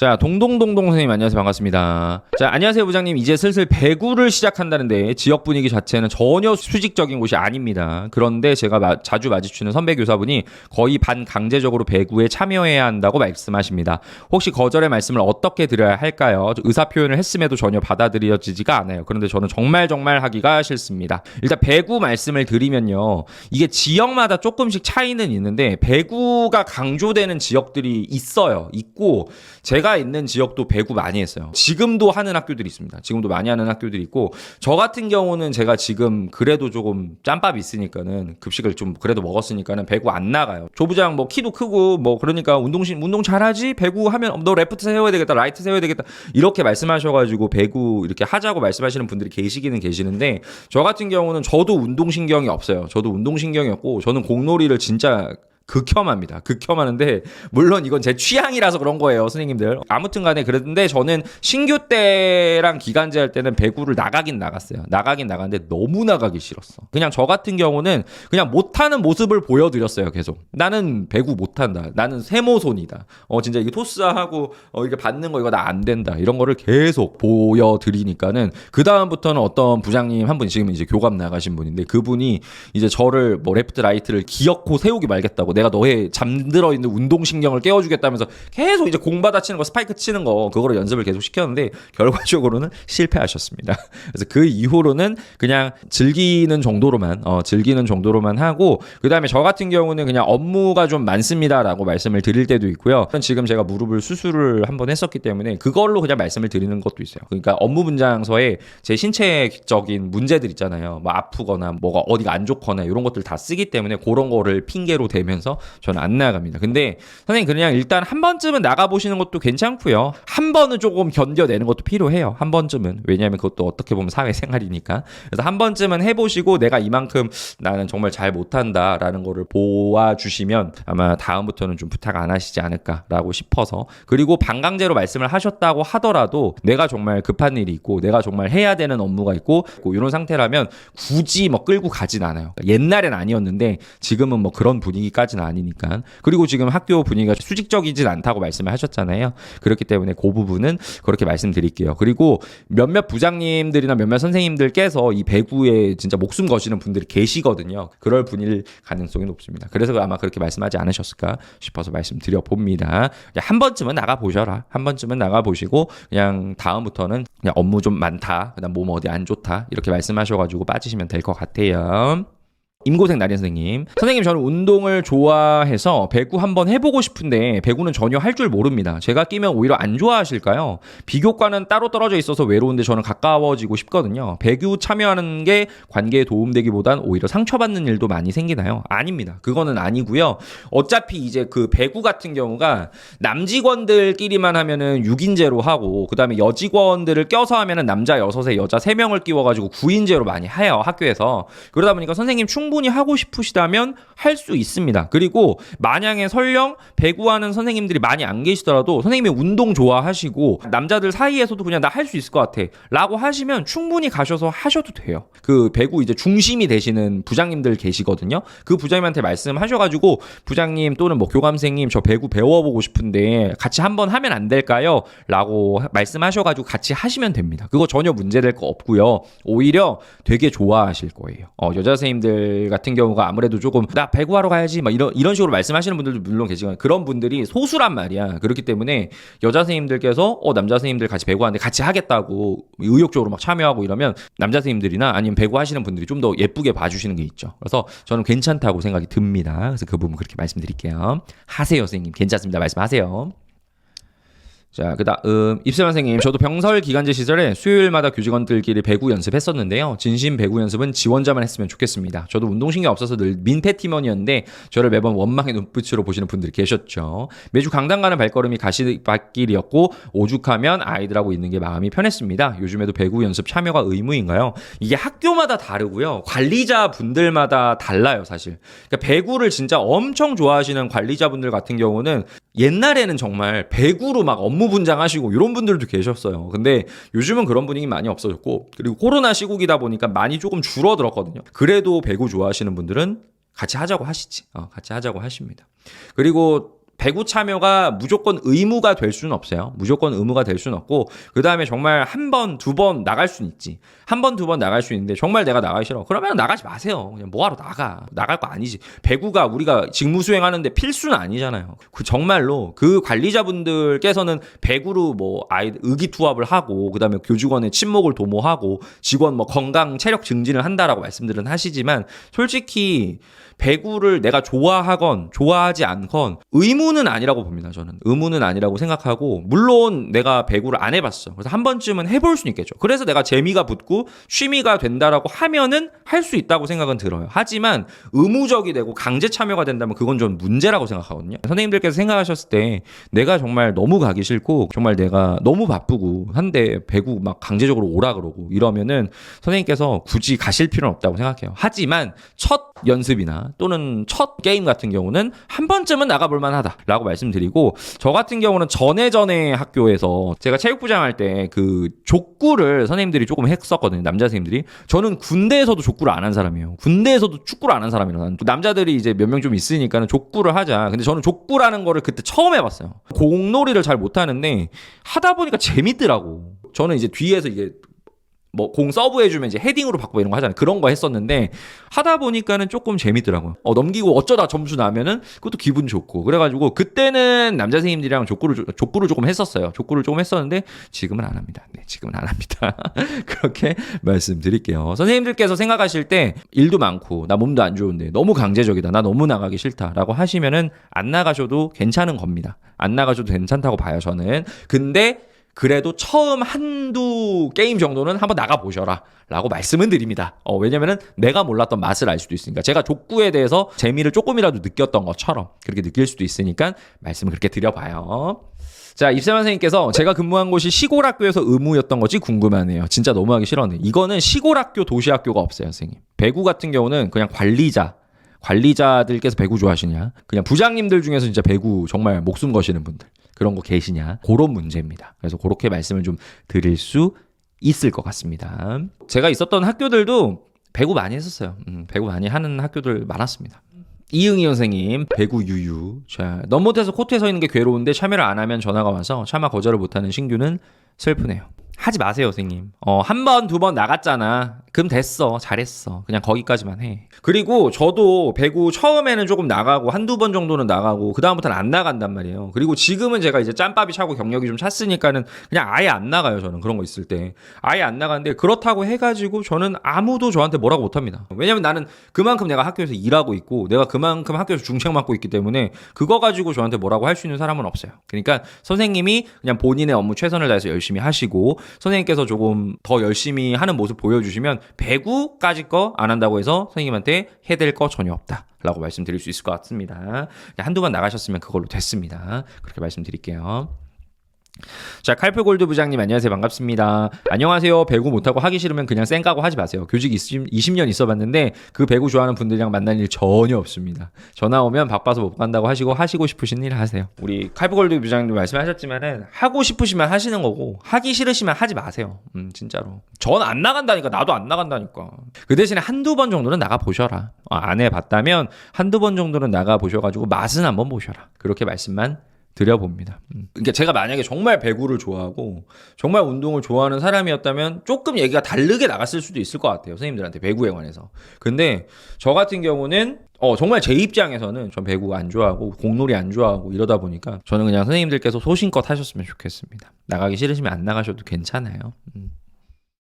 자, 동동동동 선생님 안녕하세요. 반갑습니다. 자, 안녕하세요 부장님. 이제 슬슬 배구를 시작한다는데 지역 분위기 자체는 전혀 수직적인 곳이 아닙니다. 그런데 제가 자주 마주치는 선배 교사분이 거의 반강제적으로 배구에 참여해야 한다고 말씀하십니다. 혹시 거절의 말씀을 어떻게 드려야 할까요? 의사 표현을 했음에도 전혀 받아들여지지가 않아요. 그런데 저는 정말 하기가 싫습니다. 일단 배구 말씀을 드리면요. 이게 지역마다 조금씩 차이는 있는데 배구가 강조되는 지역들이 있고 제가 있는 지역도 배구 많이 했어요. 지금도 하는 학교들이 있습니다. 지금도 많이 하는 학교들이 있고 저 같은 경우는 제가 지금 그래도 조금 짬밥이 있으니까는 급식을 좀 그래도 먹었으니까는 배구 안 나가요. 조부장 뭐 키도 크고 뭐 그러니까 운동 잘하지? 배구 하면 너 레프트 세워야 되겠다. 라이트 세워야 되겠다. 이렇게 말씀하셔가지고 배구 이렇게 하자고 말씀하시는 분들이 계시기는 계시는데 저 같은 경우는 저도 운동신경이 없어요. 저도 운동신경이 없고 저는 공놀이를 진짜 극혐합니다. 극혐하는데 물론 이건 제 취향이라서 그런 거예요, 선생님들. 아무튼 간에 그랬는데 저는 신규 때랑 기간제 할 때는 배구를 나가긴 나갔는데 너무 나가기 싫었어. 그냥 저 같은 경우는 그냥 못하는 모습을 보여드렸어요, 계속. 나는 배구 못한다. 나는 세모손이다. 진짜 이게 토스하고 이렇게 받는 거 이거 나 안 된다. 이런 거를 계속 보여드리니까는 그 다음부터는 어떤 부장님 한 분이 지금 이제 교감 나가신 분인데 그분이 이제 저를 뭐 레프트 라이트를 기어코 세우기 말겠다고 내가 너의 잠들어 있는 운동신경을 깨워주겠다면서 계속 이제 공 받아치는 거, 스파이크 치는 거, 그거를 연습을 계속 시켰는데 결과적으로는 실패하셨습니다. 그래서 그 이후로는 그냥 즐기는 정도로만 하고, 그 다음에 저 같은 경우는 그냥 업무가 좀 많습니다라고 말씀을 드릴 때도 있고요. 지금 제가 무릎을 수술을 한번 했었기 때문에 그걸로 그냥 말씀을 드리는 것도 있어요. 그러니까 업무 분장서에 제 신체적인 문제들 있잖아요. 뭐 아프거나 뭐가 어디가 안 좋거나 이런 것들 다 쓰기 때문에 그런 거를 핑계로 대면서 저는 안 나갑니다. 근데 선생님 그냥 일단 한 번쯤은 나가보시는 것도 괜찮고요. 한 번은 조금 견뎌내는 것도 필요해요. 한 번쯤은. 왜냐하면 그것도 어떻게 보면 사회생활이니까. 그래서 한 번쯤은 해보시고 내가 이만큼 나는 정말 잘 못한다라는 거를 보아주시면 아마 다음부터는 좀 부탁 안 하시지 않을까라고 싶어서. 그리고 반강제로 말씀을 하셨다고 하더라도 내가 정말 급한 일이 있고 내가 정말 해야 되는 업무가 있고 이런 상태라면 굳이 뭐 끌고 가진 않아요. 옛날엔 아니었는데 지금은 뭐 그런 분위기까지는 아니니까. 그리고 지금 학교 분위기가 수직적이진 않다고 말씀을 하셨잖아요. 그렇기 때문에 그 부분은 그렇게 말씀드릴게요. 그리고 몇몇 부장님들이나 몇몇 선생님들께서 이 배구에 진짜 목숨 거시는 분들이 계시거든요. 그럴 분일 가능성이 높습니다. 그래서 아마 그렇게 말씀하지 않으셨을까 싶어서 말씀드려 봅니다. 한 번쯤은 나가보셔라. 한 번쯤은 나가보시고 그냥 다음부터는 그냥 업무 좀 많다. 그다음 몸 어디 안 좋다. 이렇게 말씀하셔가지고 빠지시면 될 것 같아요. 임고생 나린 선생님. 선생님 저는 운동을 좋아해서 배구 한번 해보고 싶은데 배구는 전혀 할 줄 모릅니다. 제가 끼면 오히려 안 좋아하실까요? 비교과는 따로 떨어져 있어서 외로운데 저는 가까워지고 싶거든요. 배구 참여하는 게 관계에 도움되기보단 오히려 상처받는 일도 많이 생기나요? 아닙니다. 그거는 아니고요. 어차피 이제 그 배구 같은 경우가 남직원들끼리만 하면은 6인제로 하고 그 다음에 여직원들을 껴서 하면은 남자 6에 여자 3명을 끼워가지고 9인제로 많이 해요. 학교에서. 그러다 보니까 선생님 충분히 하고 싶으시다면 할 수 있습니다. 그리고 만약에 설령 배구하는 선생님들이 많이 안 계시더라도 선생님이 운동 좋아하시고 남자들 사이에서도 그냥 나 할 수 있을 것 같아 라고 하시면 충분히 가셔서 하셔도 돼요. 그 배구 이제 중심이 되시는 부장님들 계시거든요. 그 부장님한테 말씀하셔가지고 부장님 또는 뭐 교감생님 저 배구 배워보고 싶은데 같이 한번 하면 안 될까요? 라고 말씀하셔가지고 같이 하시면 됩니다. 그거 전혀 문제될 거 없고요. 오히려 되게 좋아하실 거예요. 여자 선생님들 같은 경우가 아무래도 조금 나 배구하러 가야지 막 이런 식으로 말씀하시는 분들도 물론 계시지만 그런 분들이 소수란 말이야. 그렇기 때문에 여자 선생님들께서 남자 선생님들 같이 배구하는데 같이 하겠다고 의욕적으로 막 참여하고 이러면 남자 선생님들이나 아니면 배구 하시는 분들이 좀 더 예쁘게 봐주시는 게 있죠. 그래서 저는 괜찮다고 생각이 듭니다. 그래서 그 부분 그렇게 말씀드릴게요. 하세요 선생님. 괜찮습니다. 말씀하세요. 자, 그다음 입세만 선생님. 저도 병설 기간제 시절에 수요일마다 교직원들끼리 배구 연습했었는데요. 진심 배구 연습은 지원자만 했으면 좋겠습니다. 저도 운동신경 없어서 늘 민폐 팀원이었는데 저를 매번 원망의 눈빛으로 보시는 분들이 계셨죠. 매주 강당 가는 발걸음이 가시밭길이었고 오죽하면 아이들하고 있는 게 마음이 편했습니다. 요즘에도 배구 연습 참여가 의무인가요? 이게 학교마다 다르고요. 관리자분들마다 달라요, 사실. 그러니까 배구를 진짜 엄청 좋아하시는 관리자분들 같은 경우는 옛날에는 정말 배구로 막 업무 분장하시고 이런 분들도 계셨어요. 근데 요즘은 그런 분위기 많이 없어졌고 그리고 코로나 시국이다 보니까 많이 조금 줄어들었거든요. 그래도 배구 좋아하시는 분들은 같이 하자고 하시지. 같이 하자고 하십니다. 그리고 배구 참여가 무조건 의무가 될 수는 없어요. 무조건 의무가 될 수는 없고, 그 다음에 정말 한 번, 두 번 나갈 수는 있지. 한 번, 두 번 나갈 수 있는데 정말 내가 나가기 싫어. 그러면 나가지 마세요. 그냥 뭐하러 나가. 나갈 거 아니지. 배구가 우리가 직무 수행하는데 필수는 아니잖아요. 그 정말로 그 관리자분들께서는 배구로 뭐 의기투합을 하고, 그 다음에 교직원의 친목을 도모하고, 직원 뭐 건강 체력 증진을 한다라고 말씀들은 하시지만, 솔직히 배구를 내가 좋아하건 좋아하지 않건 의무는 아니라고 봅니다. 저는 의무는 아니라고 생각하고, 물론 내가 배구를 안 해봤어. 그래서 한 번쯤은 해볼 수는 있겠죠. 그래서 내가 재미가 붙고 취미가 된다라고 하면은 할 수 있다고 생각은 들어요. 하지만 의무적이 되고 강제 참여가 된다면 그건 좀 문제라고 생각하거든요. 선생님들께서 생각하셨을 때 내가 정말 너무 가기 싫고 정말 내가 너무 바쁘고 한데 배구 막 강제적으로 오라 그러고 이러면은 선생님께서 굳이 가실 필요는 없다고 생각해요. 하지만 첫 연습이나 또는 첫 게임 같은 경우는 한 번쯤은 나가볼 만하다라고 말씀드리고, 저 같은 경우는 전에 학교에서 제가 체육부장 할 때 그 족구를 선생님들이 조금 했었거든요. 남자 선생님들이. 저는 군대에서도 족구를 안 한 사람이에요. 군대에서도 축구를 안 한 사람이라. 남자들이 이제 몇 명 좀 있으니까는 족구를 하자. 근데 저는 족구라는 거를 그때 처음 해봤어요. 공놀이를 잘 못하는데 하다 보니까 재밌더라고. 저는 이제 뒤에서 이게 뭐 공 서브 해주면 이제 헤딩으로 바꾸고 이런 거 하잖아요. 그런 거 했었는데 하다 보니까는 조금 재밌더라고요. 넘기고 어쩌다 점수 나면은 그것도 기분 좋고. 그래가지고 그때는 남자 선생님들이랑 족구를 조금 했었어요. 족구를 조금 했었는데 지금은 안 합니다. 네, 지금은 안 합니다. 그렇게 말씀드릴게요. 선생님들께서 생각하실 때 일도 많고 나 몸도 안 좋은데 너무 강제적이다, 나 너무 나가기 싫다라고 하시면은 안 나가셔도 괜찮은 겁니다. 안 나가셔도 괜찮다고 봐요, 저는. 근데 그래도 처음 한두 게임 정도는 한번 나가보셔라 라고 말씀은 드립니다. 왜냐면은 내가 몰랐던 맛을 알 수도 있으니까. 제가 족구에 대해서 재미를 조금이라도 느꼈던 것처럼 그렇게 느낄 수도 있으니까 말씀을 그렇게 드려봐요. 자, 입세만 선생님께서 제가 근무한 곳이 시골 학교에서 의무였던 것이 궁금하네요. 진짜 너무 하기 싫었네. 이거는 시골 학교, 도시 학교가 없어요, 선생님. 배구 같은 경우는 그냥 관리자들께서 배구 좋아하시냐, 그냥 부장님들 중에서 진짜 배구 정말 목숨 거시는 분들 그런 거 계시냐, 그런 문제입니다. 그래서 그렇게 말씀을 좀 드릴 수 있을 것 같습니다. 제가 있었던 학교들도 배구 많이 했었어요. 배구 많이 하는 학교들 많았습니다. 이응희 선생님, 배구 유유. 자, 너무 못해서 코트에 서 있는 게 괴로운데 참여를 안 하면 전화가 와서 차마 거절을 못하는 신규는 슬프네요. 하지 마세요, 선생님. 한 번, 두 번 나갔잖아. 그럼 됐어. 잘했어. 그냥 거기까지만 해. 그리고 저도 배구 처음에는 조금 나가고 한두 번 정도는 나가고 그다음부터는 안 나간단 말이에요. 그리고 지금은 제가 이제 짬밥이 차고 경력이 좀 찼으니까는 그냥 아예 안 나가요, 저는. 그런 거 있을 때. 아예 안 나가는데 그렇다고 해가지고 저는 아무도 저한테 뭐라고 못합니다. 왜냐면 나는 그만큼 내가 학교에서 일하고 있고 내가 그만큼 학교에서 중책 맡고 있기 때문에 그거 가지고 저한테 뭐라고 할 수 있는 사람은 없어요. 그러니까 선생님이 그냥 본인의 업무 최선을 다해서 열심히 하시고 선생님께서 조금 더 열심히 하는 모습 보여주시면 배구까지 거 안 한다고 해서 선생님한테 해댈 거 전혀 없다 라고 말씀드릴 수 있을 것 같습니다. 한두 번 나가셨으면 그걸로 됐습니다. 그렇게 말씀드릴게요. 자, 칼프골드 부장님 안녕하세요. 반갑습니다. 안녕하세요. 배구 못하고 하기 싫으면 그냥 쌩까고 하지 마세요. 교직 20년 있어봤는데 그 배구 좋아하는 분들이랑 만날 일 전혀 없습니다. 전화 오면 바빠서 못 간다고 하시고 싶으신 일 하세요. 우리 칼프골드 부장님도 말씀하셨지만은 하고 싶으시면 하시는 거고 하기 싫으시면 하지 마세요. 진짜로. 전 안 나간다니까. 나도 안 나간다니까. 그 대신에 한두 번 정도는 나가보셔라. 안 해봤다면 한두 번 정도는 나가보셔가지고 맛은 한번 보셔라. 그렇게 말씀만 드려봅니다. 그러니까 제가 만약에 정말 배구를 좋아하고 정말 운동을 좋아하는 사람이었다면 조금 얘기가 다르게 나갔을 수도 있을 것 같아요. 선생님들한테 배구에 관해서. 근데 저 같은 경우는 정말 제 입장에서는 전 배구 안 좋아하고 공놀이 안 좋아하고 이러다 보니까 저는 그냥 선생님들께서 소신껏 하셨으면 좋겠습니다. 나가기 싫으시면 안 나가셔도 괜찮아요.